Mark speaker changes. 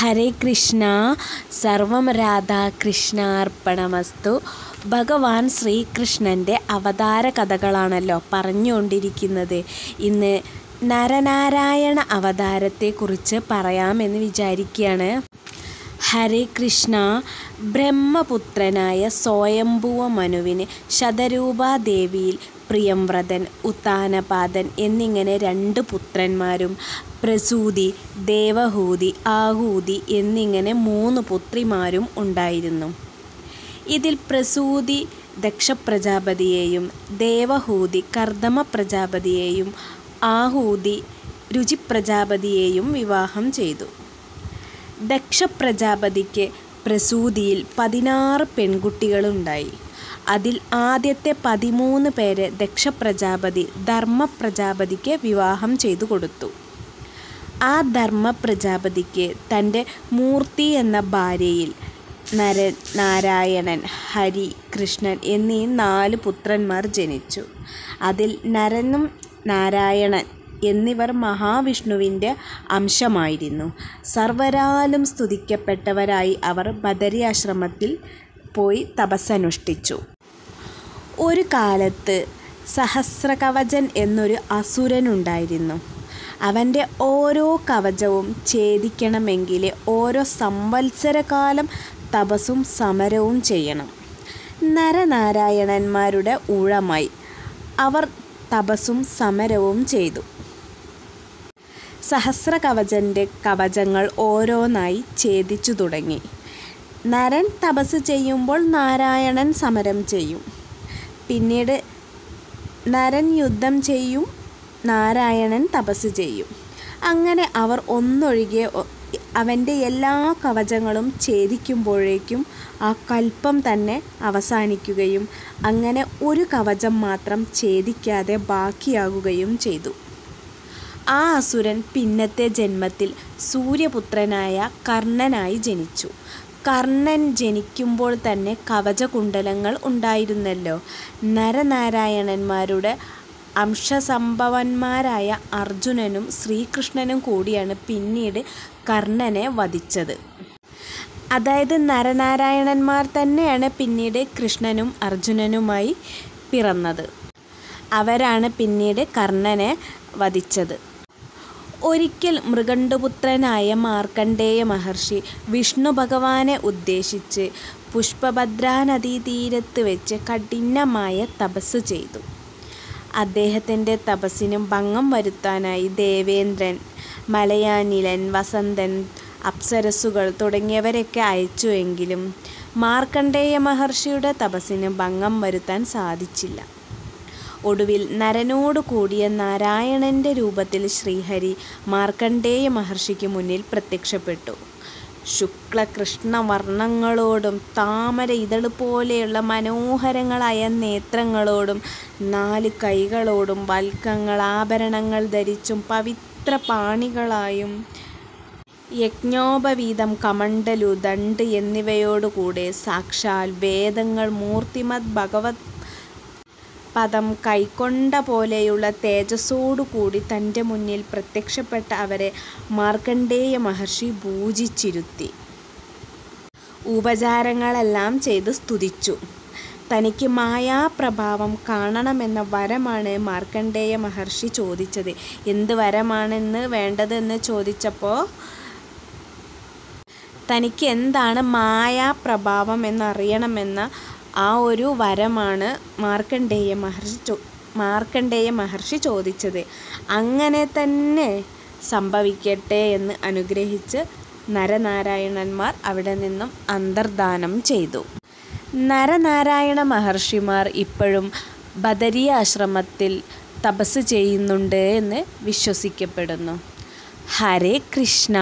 Speaker 1: ഹരേ കൃഷ്ണ. സർവം രാധാകൃഷ്ണാർപ്പണമസ്തു. ഭഗവാൻ ശ്രീകൃഷ്ണൻ്റെ അവതാര കഥകളാണല്ലോ പറഞ്ഞുകൊണ്ടിരിക്കുന്നത്. ഇന്ന് നരനാരായണ അവതാരത്തെക്കുറിച്ച് പറയാമെന്ന് വിചാരിക്കുകയാണ്. ഹരേ കൃഷ്ണ. ബ്രഹ്മപുത്രനായ സ്വയംഭുവ മനുവിന് ശതരൂപാദേവിയിൽ പ്രിയംവ്രതൻ, ഉത്താനപാദൻ എന്നിങ്ങനെ 2 പുത്രന്മാരും പ്രസൂതി, ദേവഹൂതി, ആഹൂതി എന്നിങ്ങനെ 3 പുത്രിമാരും ഉണ്ടായിരുന്നു. ഇതിൽ പ്രസൂതി ദക്ഷപ്രജാപതിയെയും, ദേവഹൂതി കർദമ പ്രജാപതിയെയും, ആഹൂതി രുചിപ്രജാപതിയെയും വിവാഹം ചെയ്തു. ദക്ഷപ്രജാപതിക്ക് പ്രസൂതിയിൽ 16 പെൺകുട്ടികളുണ്ടായി. അതിൽ ആദ്യത്തെ 13 പേരെ ദക്ഷപ്രജാപതി ധർമ്മപ്രജാപതിക്ക് വിവാഹം ചെയ്തു കൊടുത്തു. ആ ധർമ്മപ്രജാപതിക്ക് തൻ്റെ മൂർത്തി എന്ന ഭാര്യയിൽ നരൻ, നാരായണൻ, ഹരി, കൃഷ്ണൻ എന്നീ 4 പുത്രന്മാർ ജനിച്ചു. അതിൽ നരനും നാരായണൻ എന്നിവർ മഹാവിഷ്ണുവിൻ്റെ അംശമായിരുന്നു. സർവരാലും സ്തുതിക്കപ്പെട്ടവരായി അവർ ബദരി ആശ്രമത്തിൽ പോയി തപസ്സനുഷ്ഠിച്ചു. ഒരു കാലത്ത് സഹസ്രകവചൻ എന്നൊരു അസുരനുണ്ടായിരുന്നു. അവൻ്റെ ഓരോ കവചവും ഛേദിക്കണമെങ്കിൽ ഓരോ സംവത്സരകാലം തപസ്സും സമരവും ചെയ്യണം. നരനാരായണന്മാരുടെ ഊഴമായി അവർ തപസ്സും സമരവും ചെയ്തു. സഹസ്രകവചൻ്റെ കവചങ്ങൾ ഓരോന്നായി ഛേദിച്ചു തുടങ്ങി. നരൻ തപസ് ചെയ്യുമ്പോൾ നാരായണൻ സമരം ചെയ്യും. പിന്നീട് നരൻ യുദ്ധം ചെയ്യും, നാരായണൻ തപസ് ചെയ്യും. അങ്ങനെ അവർ ഒന്നൊഴികെ അവൻ്റെ എല്ലാ കവചങ്ങളും ഛേദിക്കുമ്പോഴേക്കും ആ കൽപ്പം തന്നെ അവസാനിക്കുകയും അങ്ങനെ ഒരു കവചം മാത്രം ഛേദിക്കാതെ ബാക്കിയാകുകയും ചെയ്തു. ആ അസുരൻ പിന്നത്തെ ജന്മത്തിൽ സൂര്യപുത്രനായ കർണനായി ജനിച്ചു. കർണൻ ജനിക്കുമ്പോൾ തന്നെ കവചകുണ്ടലങ്ങൾ ഉണ്ടായിരുന്നല്ലോ. നരനാരായണന്മാരുടെ അംശസംഭവന്മാരായ അർജുനനും ശ്രീകൃഷ്ണനും കൂടിയാണ് പിന്നീട് കർണനെ വധിച്ചത്. അതായത് നരനാരായണന്മാർ തന്നെയാണ് പിന്നീട് കൃഷ്ണനും അർജുനനുമായി പിറന്നത്. അവരാണ് പിന്നീട് കർണനെ വധിച്ചത്. ഒരിക്കൽ മൃഗണ്ഡപുത്രനായ മാർക്കണ്ഡേയ മഹർഷി വിഷ്ണു ഭഗവാനെ ഉദ്ദേശിച്ച് പുഷ്പഭദ്രാ നദീതീരത്ത് വെച്ച് കഠിനമായ തപസ് ചെയ്തു. അദ്ദേഹത്തിൻ്റെ തപസ്സിന് ഭംഗം വരുത്താനായി ദേവേന്ദ്രൻ, മലയാനിലൻ, വസന്തൻ, അപ്സരസ്സുകൾ തുടങ്ങിയവരൊക്കെ അയച്ചുവെങ്കിലും മാർക്കണ്ഡേയ മഹർഷിയുടെ തപസ്സിന് ഭംഗം വരുത്താൻ സാധിച്ചില്ല. ഒടുവിൽ നരനോട് കൂടിയ നാരായണൻ്റെ രൂപത്തിൽ ശ്രീഹരി മാർക്കണ്ഡേയ മഹർഷിക്ക് മുന്നിൽ പ്രത്യക്ഷപ്പെട്ടു. ശുക്ലകൃഷ്ണ വർണ്ണങ്ങളോടും താമര ഇതള് പോലെയുള്ള മനോഹരങ്ങളായ നേത്രങ്ങളോടും 4 കൈകളോടും വൽക്കങ്ങൾ, ആഭരണങ്ങൾ ധരിച്ചും പവിത്ര പാണികളായും യജ്ഞോപവീതം, കമണ്ഡലു, ദണ്ഡ് എന്നിവയോടുകൂടെ സാക്ഷാൽ വേദങ്ങൾ മൂർത്തിമത് ഭഗവത് പദം കൈക്കൊണ്ട പോലെയുള്ള തേജസ്സോടുകൂടി തൻ്റെ മുന്നിൽ പ്രത്യക്ഷപ്പെട്ട അവരെ മാർക്കണ്ഡേയ മഹർഷി പൂജിച്ചിരുത്തി. ഉപചാരങ്ങളെല്ലാം ചെയ്ത് സ്തുതിച്ചു. തനിക്ക് മായാപ്രഭാവം കാണണമെന്ന വരമാണ് മാർക്കണ്ഡേയ മഹർഷി ചോദിച്ചത്. എന്ത് വരമാണെന്ന് വേണ്ടതെന്ന് ചോദിച്ചപ്പോൾ തനിക്ക് എന്താണ് മായാപ്രഭാവം എന്നറിയണമെന്ന ആ ഒരു വരമാണ് മാർക്കണ്ഡേയ മഹർഷി ചോദിച്ചത്. അങ്ങനെ തന്നെ സംഭവിക്കട്ടെ എന്ന് അനുഗ്രഹിച്ച് നരനാരായണന്മാർ അവിടെ നിന്നും അന്തർധാനം ചെയ്തു. നരനാരായണ മഹർഷിമാർ ഇപ്പോഴും ബദരി ആശ്രമത്തിൽ തപസ് ചെയ്യുന്നുണ്ട് എന്ന് വിശ്വസിക്കപ്പെടുന്നു. ഹരേ കൃഷ്ണ.